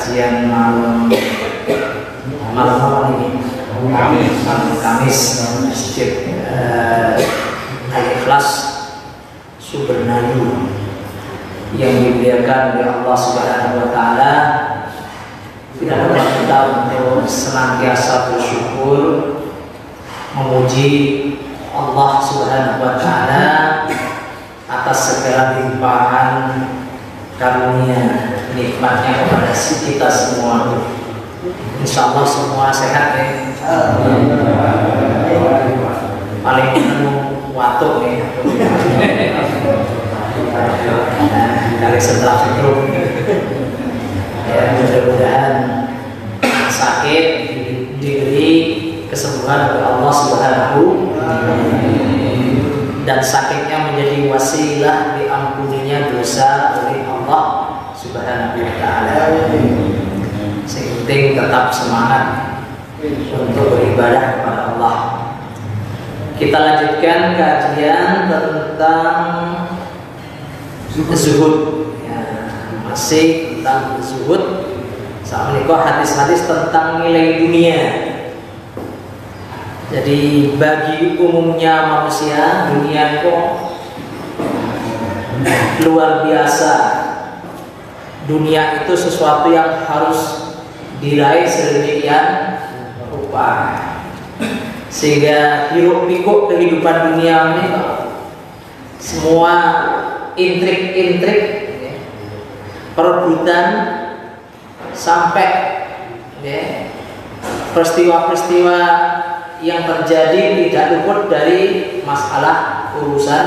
kajian malam apa ini? Kamis Masjid Al-Ikhlas Subernayu yang dimuliakan oleh Allah Subhanahu wa taala. Tidak dapat kita untuk senantiasa bersyukur memuji Allah Subhanahu wa taala atas segala limpahan karunia nikmatnya kepada kita semua. Insyaallah semua sehat ya. Paling penuh waktu ya. Dari setelah itu ya, mudah-mudahan sakit diberi kesembuhan oleh Allah Subhanahu dan sakitnya menjadi wasilah diampuninya dosa oleh Allah Subhanahu wa taala. Penting tetap semangat untuk beribadah kepada Allah. Kita lanjutkan kajian tentang zuhud ya, masih tentang zuhud. Saat menikah hadis-hadis tentang nilai dunia. Jadi bagi umumnya manusia, dunia itu luar biasa. Dunia itu sesuatu yang harus diraih sedemikian rupa, sehingga hiruk pikuk kehidupan dunia ini semua intrik-intrik perebutan sampai peristiwa-peristiwa yang terjadi tidak luput dari masalah urusan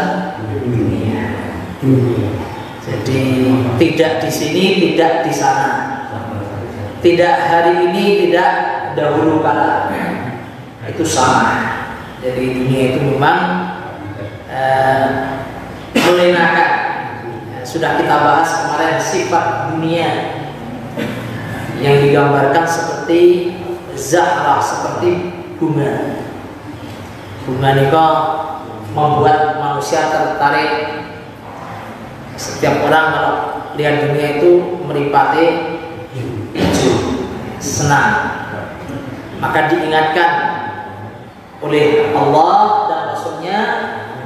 dunia. Jadi tidak di sini, tidak di sana, tidak hari ini, tidak dahulu kala, itu sama. Jadi dunia itu memang melenakan. Sudah kita bahas kemarin sifat dunia yang digambarkan seperti zahrah, seperti bunga. Bunga ini membuat manusia tertarik. Setiap orang kalau lihat dunia itu meripati hijau, senang. Maka diingatkan oleh Allah dan Rasulnya,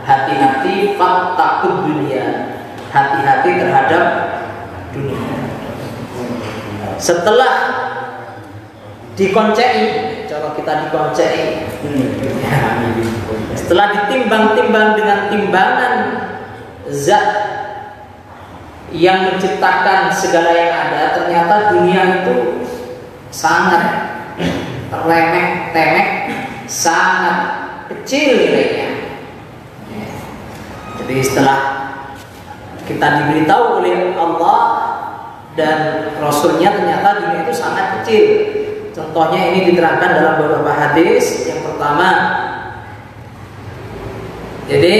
hati-hati fattaqud dunia, hati-hati terhadap dunia. Setelah dikoncei, cara kita dikoncei, setelah ditimbang-timbang dengan timbangan zat yang menciptakan segala yang ada, ternyata dunia itu sangat remeh-temeh, sangat kecil nilainya. Jadi setelah kita diberitahu oleh Allah dan Rasulnya ternyata dunia itu sangat kecil. Contohnya ini diterangkan dalam beberapa hadis. Yang pertama, jadi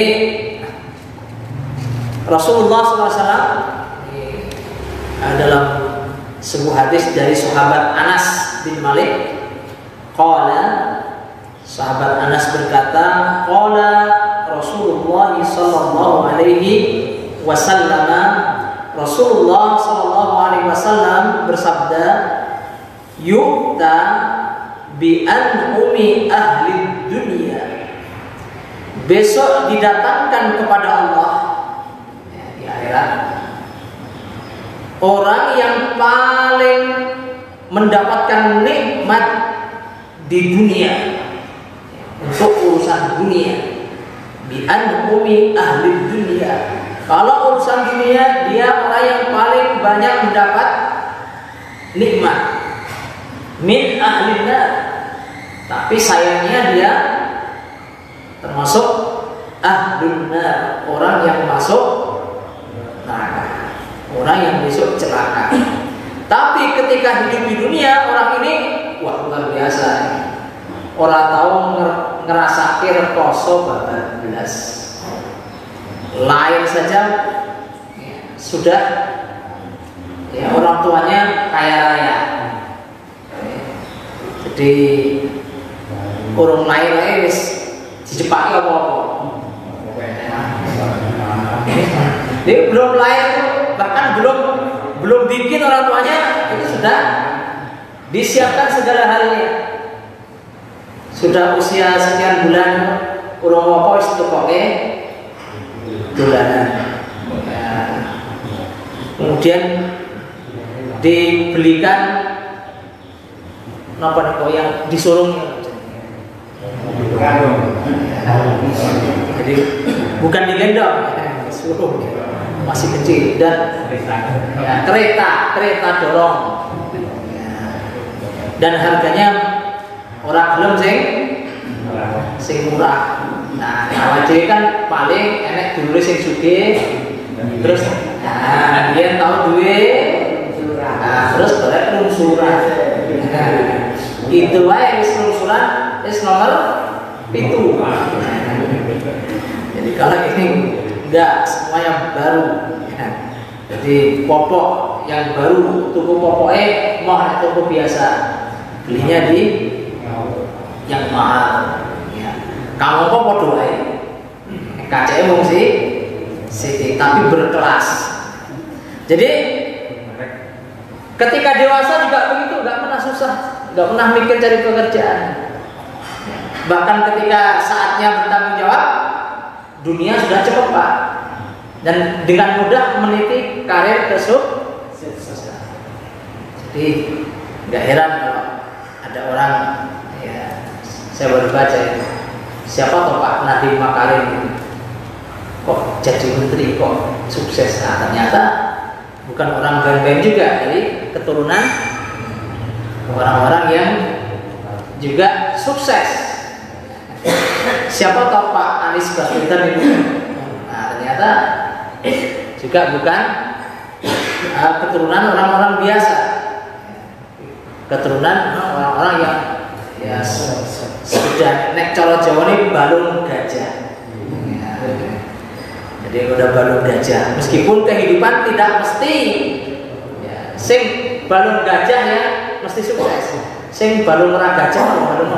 Rasulullah SAW dalam sebuah hadis dari sahabat Anas bin Malik, qala, sahabat Anas berkata, qala Rasulullah sallallahu alaihi wasallam, Rasulullah sallallahu alaihi wasallam bersabda, yu'ta bi an'umi ahli dunia, besok didatangkan kepada Allah di akhirat orang yang paling mendapatkan nikmat di dunia untuk urusan dunia. Bi an'umi ahli dunia, kalau urusan dunia dia orang yang paling banyak mendapat nikmat. Min ahlina, tapi sayangnya dia termasuk ahluna, orang yang masuk neraka, orang yang besok celaka. Tapi ketika hidup di dunia, orang ini wah luar biasa. Orang tahu ngerasa rekoso babat belas. Lain saja ya, sudah ya, orang tuanya kaya raya. Jadi urung lahir wis dijepaki apa-apa. Dia belum lahir, bahkan belum bikin orang tuanya itu sudah disiapkan segala halnya. Sudah usia sekian bulan, urung apa wis tukoke dolanan. Ya. Kemudian dibelikan apa nih yang disurung. Jadi bukan digendong, disuruh, masih kecil dan ya, kereta dorong. Dan harganya orang belum sing murah. Nah, awak dhewe kan paling enek dulure sing sugih. Terus dia tahu duit. Nah, terus boleh kelungsuran. Itu wae wis kelungsuran wis nomor 7. Jadi kalau ini enggak, semua yang baru. Jadi popok yang baru, tuku pokoknya mau toko biasa, belinya di yang mahal. Ya. Kamu kok podo wae. Kacake wong sithik tapi berkelas. Jadi ketika dewasa juga begitu, nggak pernah susah, nggak pernah mikir cari pekerjaan. Bahkan ketika saatnya bertanggung jawab, dunia sudah cepat Pak, dan dengan mudah meniti karir kesuksesan. Jadi nggak heran kalau ada orang, ya saya baru baca itu, siapa toh Pak Nadiem Makarim kok jadi menteri kok sukses. Nah, ternyata bukan orang beng-beng juga, jadi keturunan orang-orang yang juga sukses. Siapa tahu Pak Anies Baswedan itu? Nah, ternyata juga bukan keturunan orang-orang biasa, keturunan orang-orang yang ya sudah nek cara Jawa ini balung gajah. Jadi udah balung gajah, meskipun kehidupan tidak mesti ya, sing balung gajah ya mesti sukses, sing balung ora gajah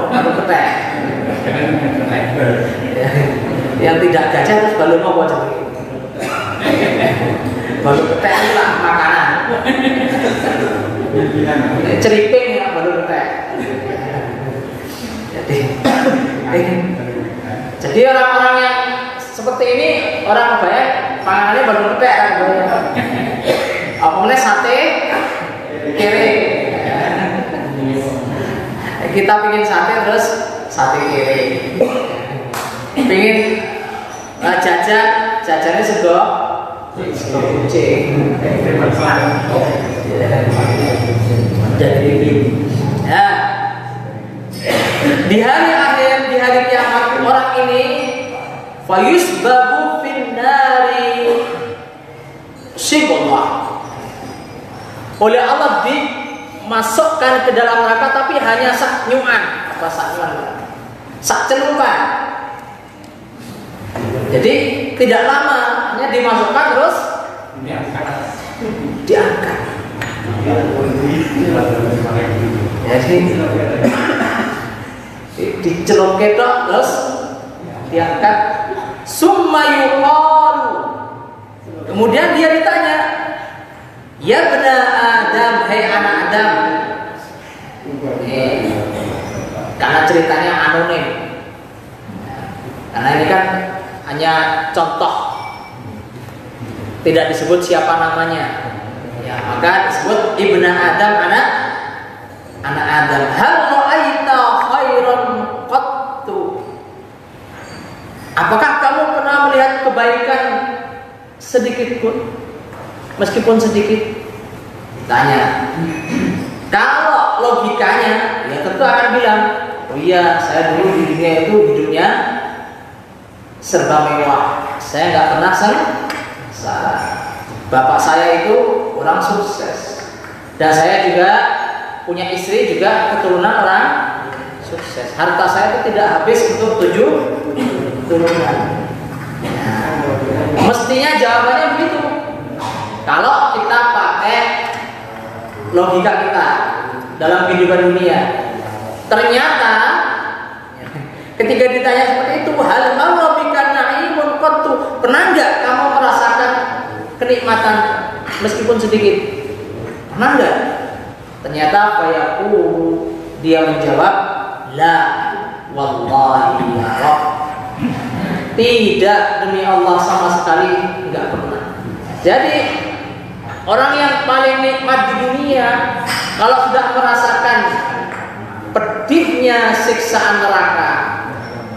balung petek. Yang tidak gajah terus balung apa coba? Balung petek itu lah makanan. Ceriping ya balung petek. Jadi orang-orang yang seperti ini, orang kebanyakan panganannya balung petek kan? Apalagi sate kere. Kita pingin sate terus sate kere. Pingin jajannya sego kucing. Jadi ya. Di hari akhir, di hari kiamat, orang ini fayusbabu finnari sibollah, oleh Allah dimasukkan ke dalam neraka, tapi hanya sak nyuan, sak celupan. Jadi tidak lama, hanya dimasukkan terus diangkat. Jadi dicelup ketok terus diangkat. Summa yuqalu, kemudian dia ditanya, ya bena Adam, hai anak Adam. Karena ceritanya anonim, karena ini kan hanya contoh, tidak disebut siapa namanya, ya maka disebut ibna Adam, anak Adam. Hal ra'aita khairan qattu, apakah kamu pernah melihat kebaikan sedikit pun, meskipun sedikit? Tanya. Kalau logikanya, ya tentu akan bilang, oh iya, saya dulu di dunia itu hidupnya serba mewah, saya nggak pernah sengsara. Bapak saya itu orang sukses, dan saya juga punya istri juga keturunan orang sukses. Harta saya itu tidak habis untuk 7 turunan. Mestinya jawabannya begitu. Kalau kita pakai logika kita dalam kehidupan dunia, ternyata ketika ditanya seperti itu, hal mau bikin naimun qattu, pernah nggak kamu merasakan kenikmatan meskipun sedikit? Pernah nggak? Ternyata fayaqulu, dia menjawab, la wallahi ya Rabb, tidak, demi Allah sama sekali enggak pernah. Jadi orang yang paling nikmat di dunia, kalau sudah merasakan pedihnya siksaan neraka,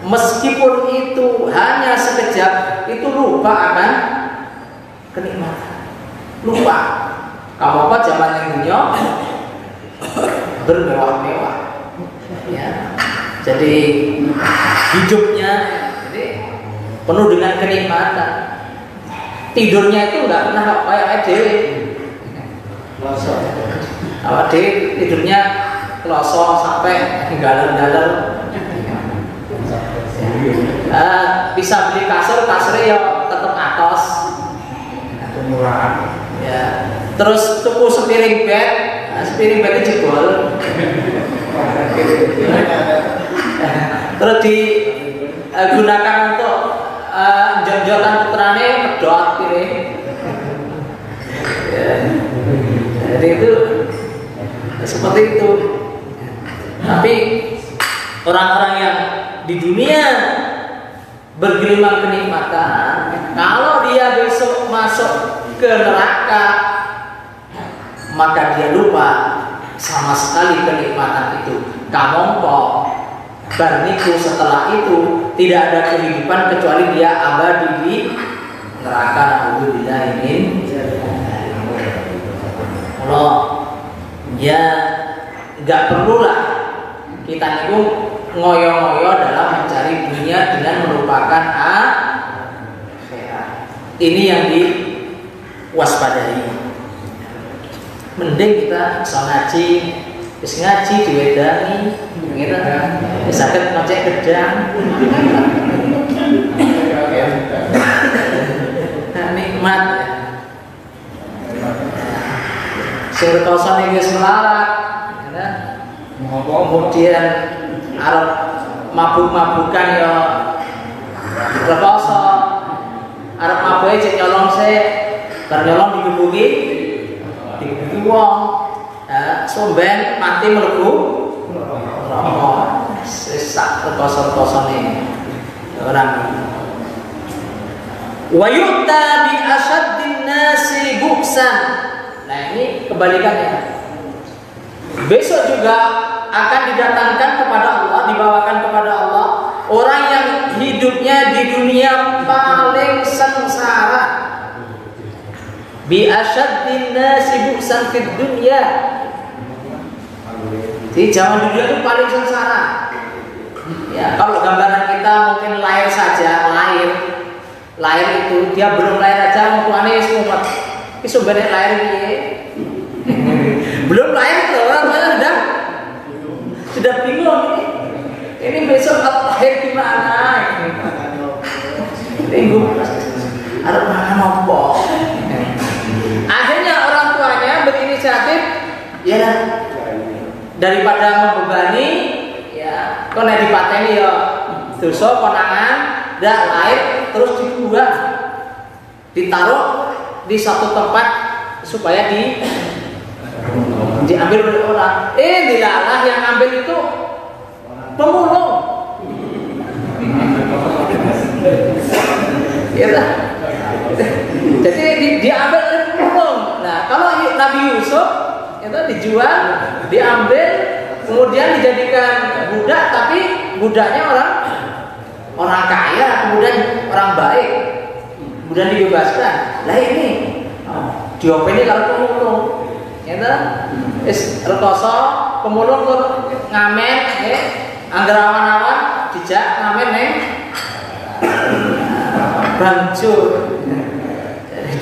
meskipun itu hanya sekejap, itu lupa akan kenikmatan. Lupa. Kamu apa zaman yang dunia bermewah-mewah, ya. Jadi hidupnya penuh dengan kenikmatan. Tidurnya itu nggak pernah kayak dewe. Awak dewe tidurnya kloso sampai galer-galer. Bisa beli kasur, kasurnya ya tetap atos. Murah. Ya. Terus tuku sepiring bed, sepiring bednya jebol. Terus digunakan untuk jor-joran putrane pedot pilih. Ya. Jadi itu seperti itu. Tapi orang-orang yang di dunia bergelimang kenikmatan, kalau dia besok masuk ke neraka, maka dia lupa sama sekali kenikmatan itu. Kamongko barniku, setelah itu tidak ada kehidupan kecuali dia abadi di neraka. Alhamdulillah ini. Kalau ya nggak perlulah kita niku ngoyo-ngoyo dalam mencari dunia dengan melupakan akhirat. Ini yang diwaspadai. Mending kita bisa ngaji, bisa ngaji diwedani, gitu kan? Sakit ngecek gedang. Nikmat. Sing rekoso ning wis melarat, ya. Kemudian arep mabuk-mabukan ya rekoso, arep mabuke cek nyolong sik, bar nyolong digebuki wong, somben mati mlebu neraka. Sesak rekoso-rekosone orang. Wa yu'ta bi asyaddin nasi bu'san. Nah, ini kebalikannya. Besok juga akan didatangkan kepada Allah, dibawakan kepada Allah orang yang hidupnya di dunia paling sengsara. Bi asyaddin nasi bu'san fid dunya. Di zaman dunia itu paling sengsara. Ya, kalau gambaran kita mungkin lahir saja, lahir itu dia belum lahir aja tuane wis mumet. Iki sumbernya lahir piye? Belum lahir orang sudah bingung ini besok lahir di mana? Bingung. Ada mana nopo? Akhirnya orang tuanya berinisiatif, ya daripada membebani, ya kok nek dipateni ya dosa konangan, dak lahir terus dibuang, ditaruh di satu tempat supaya diambil oleh orang. Dilalah yang ambil itu pemulung. Ya lah. Jadi diambil oleh pemulung. Nah, kalau Nabi Yusuf itu dijual, diambil, kemudian dijadikan budak, tapi budaknya orang kaya, kemudian orang baik, kemudian dibebaskan. Lah ini diopeni kalau pemulung. Ya rekoso pemulung ngamen, angger awan-awan dijak ngamen neng banjur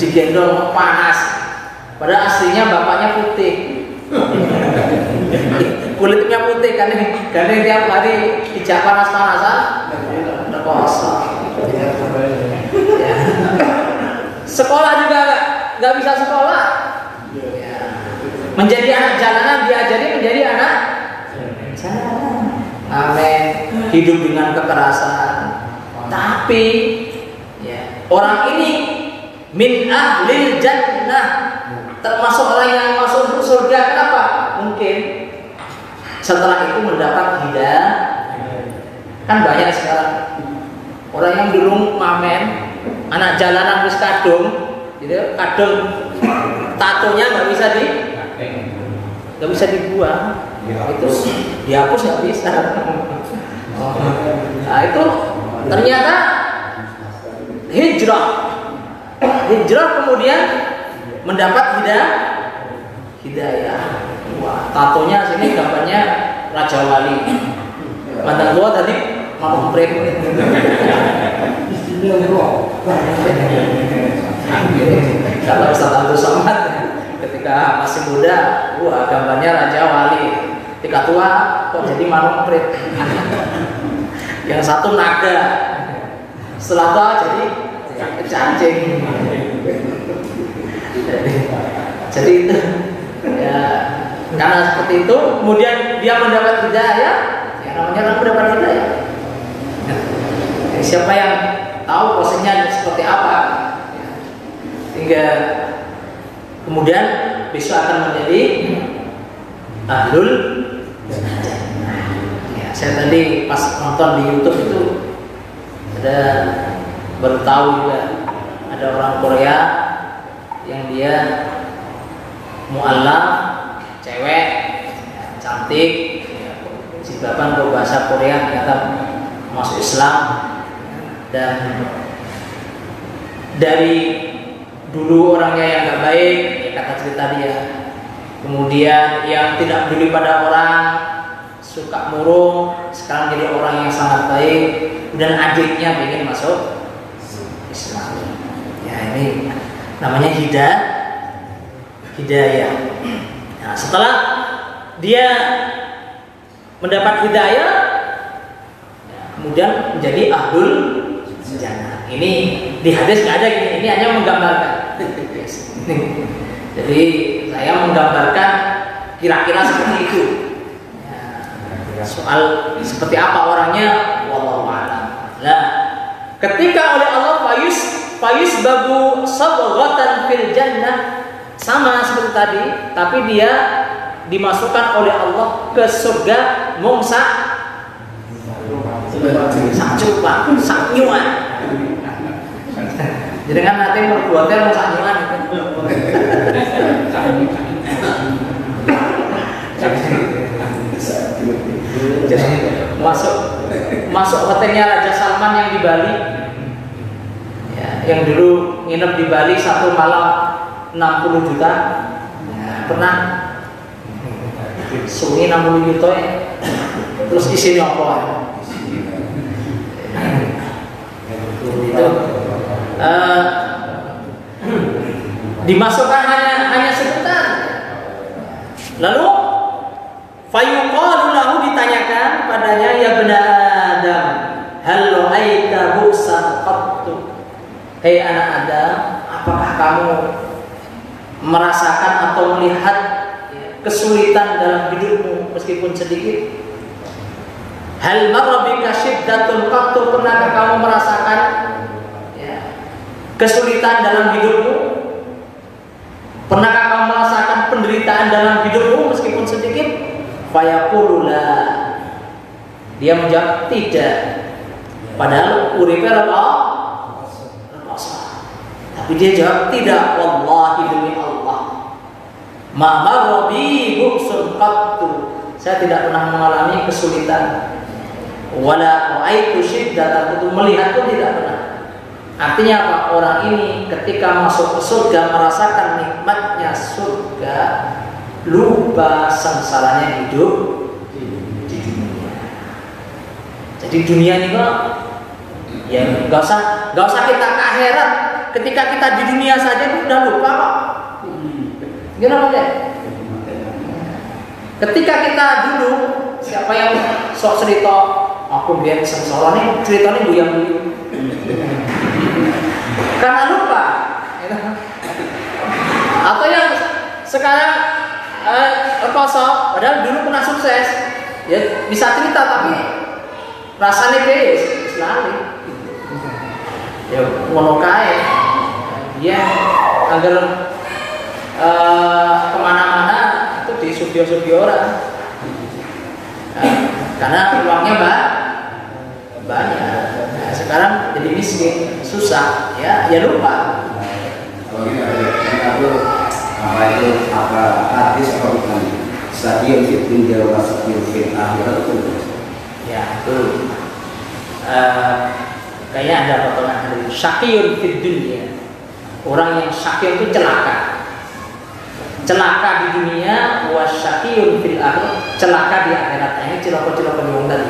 digendong panas. Padahal aslinya bapaknya putih, kulitnya putih kan tiap hari dijak panas-panasan rekoso. Sekolah juga nggak bisa sekolah. Menjadi anak jalanan diajari menjadi anak jalanan. Amin. Hidup dengan kekerasan. Tapi ya, orang ini min ahlil jannah, termasuk orang yang masuk surga. Kenapa? mungkin setelah itu mendapat hidayah. Kan banyak sekarang orang yang dulu ngamen anak jalanan wis kadung, gitu, kadung tatonya nggak bisa dibuang, itu dihapus nggak bisa. Nah itu ternyata hijrah kemudian mendapat hidayah. Wah, tatonya sini gambarnya Raja Wali. Mantan gua tadi mau print. Kalau Ustaz Abdul Somad ketika masih muda, wah gambarnya Raja Wali. Ketika tua kok jadi manuk print. Yang satu naga, setelah tua jadi cacing. Jadi itu ya, karena seperti itu kemudian dia mendapat hidayah, ya namanya kan mendapat hidayah. Siapa yang tahu posisinya seperti apa, hingga kemudian besok akan menjadi ahlul jannah. Ya, saya tadi pas nonton di YouTube itu ada baru tahu juga ada orang Korea yang dia mu'alaf, cewek, cantik, jilbaban berbahasa Korea, ternyata masuk Islam. Dan dari dulu orangnya yang gak baik, ya kata cerita dia, kemudian yang tidak peduli pada orang, suka murung, sekarang jadi orang yang sangat baik, dan adiknya ingin masuk Islam. Ya ini namanya hidayah. Nah, setelah dia mendapat hidayah, kemudian menjadi ahlul jannah. Ini di hadis nggak ada gini, ini hanya menggambarkan. Jadi saya menggambarkan kira-kira seperti itu. Ya, soal seperti apa orangnya, wallahu a'lam. Nah, ketika oleh Allah fayus babu sabghatan fil jannah, sama seperti tadi, tapi dia dimasukkan oleh Allah ke surga mongsa sanyuan. Jadi kan nanti perbuatan mau sanyuan itu. Jadi masuk hotelnya Raja Salman yang di Bali, ya, yang dulu nginep di Bali satu malam 60 juta, ya, pernah sungi 60 juta ya. Terus isinya apa? Itu dimasukkan hanya sebentar. Lalu fayuqalu lahu, ditanyakan padanya, ya bena Adam, hal ra'aita bu'san qattu, hei anak Adam, apakah kamu merasakan atau melihat kesulitan dalam hidupmu meskipun sedikit? Hal marra bika syiddatun qattu, pernahkah kamu merasakan kesulitan dalam hidupmu? Pernahkah kamu merasakan penderitaan dalam hidupmu meskipun sedikit? Fayaqulu la, dia menjawab tidak. Padahal uripe apa? Tapi dia jawab tidak. Wallahi demi Allah, ma marra bi bu'sun qattu, saya tidak pernah mengalami kesulitan. Wala ra'aitu syiddatan, itu melihat pun tidak pernah. Artinya apa? Orang ini ketika masuk ke surga merasakan nikmatnya surga, lupa sengsaranya hidup di dunia. Jadi dunia ini kok ya nggak usah kita ke akhirat. Ketika kita di dunia saja udah lupa kok. Gimana ya? Ketika kita dulu, siapa yang sok cerita aku biar sengsara nih, ceritanya buyang dulu. Karena lupa, atau yang sekarang kosong, padahal dulu pernah sukses, ya bisa cerita tapi rasanya kayak selalu, ya monokai, dia agar kemana-mana itu sugih orang. Karena uangnya banyak. Nah, sekarang jadi miskin, susah, ya lupa. Kalau apa hadis apa bukan? Sakyun fit dunya wa sakyun fil akhirat itu. Ya itu kayaknya ada potongan dari syaqiyun fid dunya. Orang yang syaqiyun itu celaka di dunia, wa syaqiyun fil akhirat, celaka di akhirat. Ini cilaka-cilaka di wong tadi.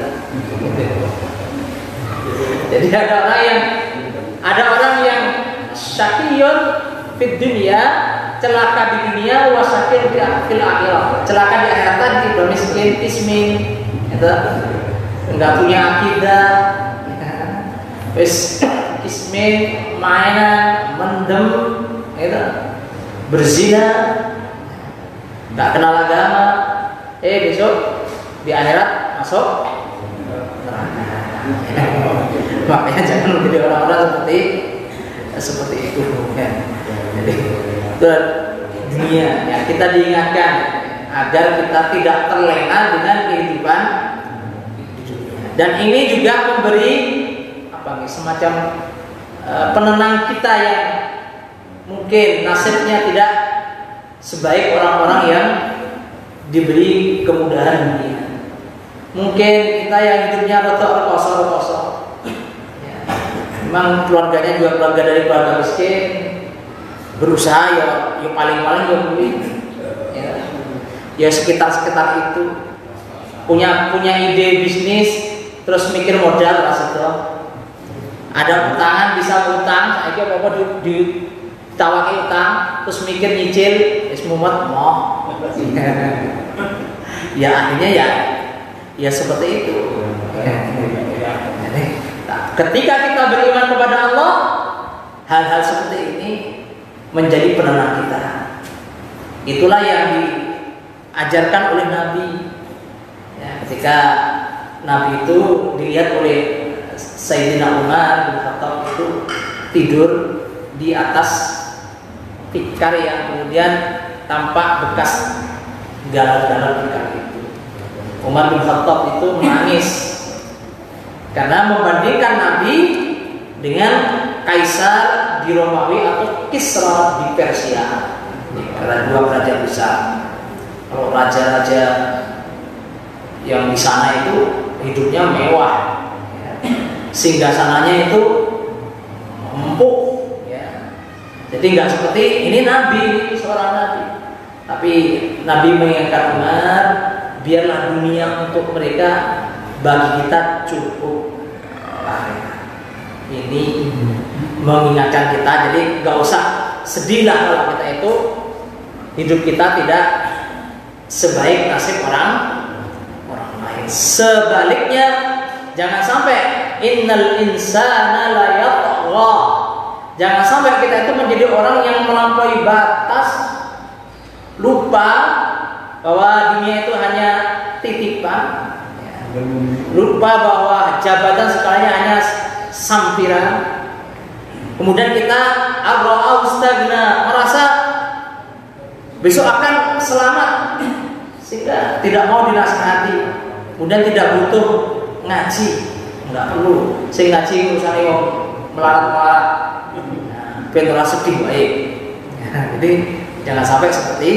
Jadi ada orang yang syaqiyun fid dunya, celaka di dunia, wa syaqiyun fil akhirat, celaka di akhirat tadi, miskin, ismin, itu enggak punya akidah, wis ismin, mainan, mendem, itu berzina, enggak kenal agama, besok di akhirat masuk neraka. Makanya jangan menjadi orang-orang seperti itu, ya. Jadi itu dunia, ya, kita diingatkan agar kita tidak terlena dengan kehidupan di dunia. Dan ini juga memberi semacam penenang kita yang mungkin nasibnya tidak sebaik orang-orang yang diberi kemudahan dunia. Mungkin kita yang hidupnya rekoso, ya, memang keluarganya juga keluarga dari keluarga miskin, berusaha ya paling-paling ya beli, ya sekitar itu punya ide bisnis, terus mikir modal rasanya. Ada utangan bisa utang, saya kira apa ditawaki utang, terus mikir nyicil, es mumet mau. Ya akhirnya ya seperti itu. Ketika kita beriman kepada Allah, hal-hal seperti ini menjadi penenang kita. Itulah yang diajarkan oleh Nabi. Ya, ketika Nabi itu dilihat oleh Sayyidina Umar bin Khattab itu tidur di atas tikar yang kemudian tampak bekas galar-galar tikar itu. Umar bin Khattab itu menangis karena membandingkan Nabi dengan Kaisar di Romawi atau Kisra di Persia, karena dua kerajaan besar. Kalau raja-raja yang di sana itu hidupnya mewah, singgasananya itu empuk, ya. Jadi nggak seperti ini Nabi, seorang Nabi. Tapi Nabi mengingatkan Umar, biarlah dunia untuk mereka, bagi kita cukup. Ini mengingatkan kita, jadi nggak usah sedihlah kalau kita itu hidup kita tidak sebaik nasib orang lain. Sebaliknya, jangan sampai innal insana la yatgha. Jangan sampai kita itu menjadi orang yang melampaui batas, lupa bahwa dunia itu hanya titipan, lupa bahwa jabatan sekalanya hanya sampiran. Kemudian kita stagna, merasa besok akan selamat sehingga tidak mau dinasihati, kemudian tidak butuh ngaji, nggak perlu. Saya ngaji urusan yang melarat-melarat, ben ora sedih baik. Jadi jangan sampai seperti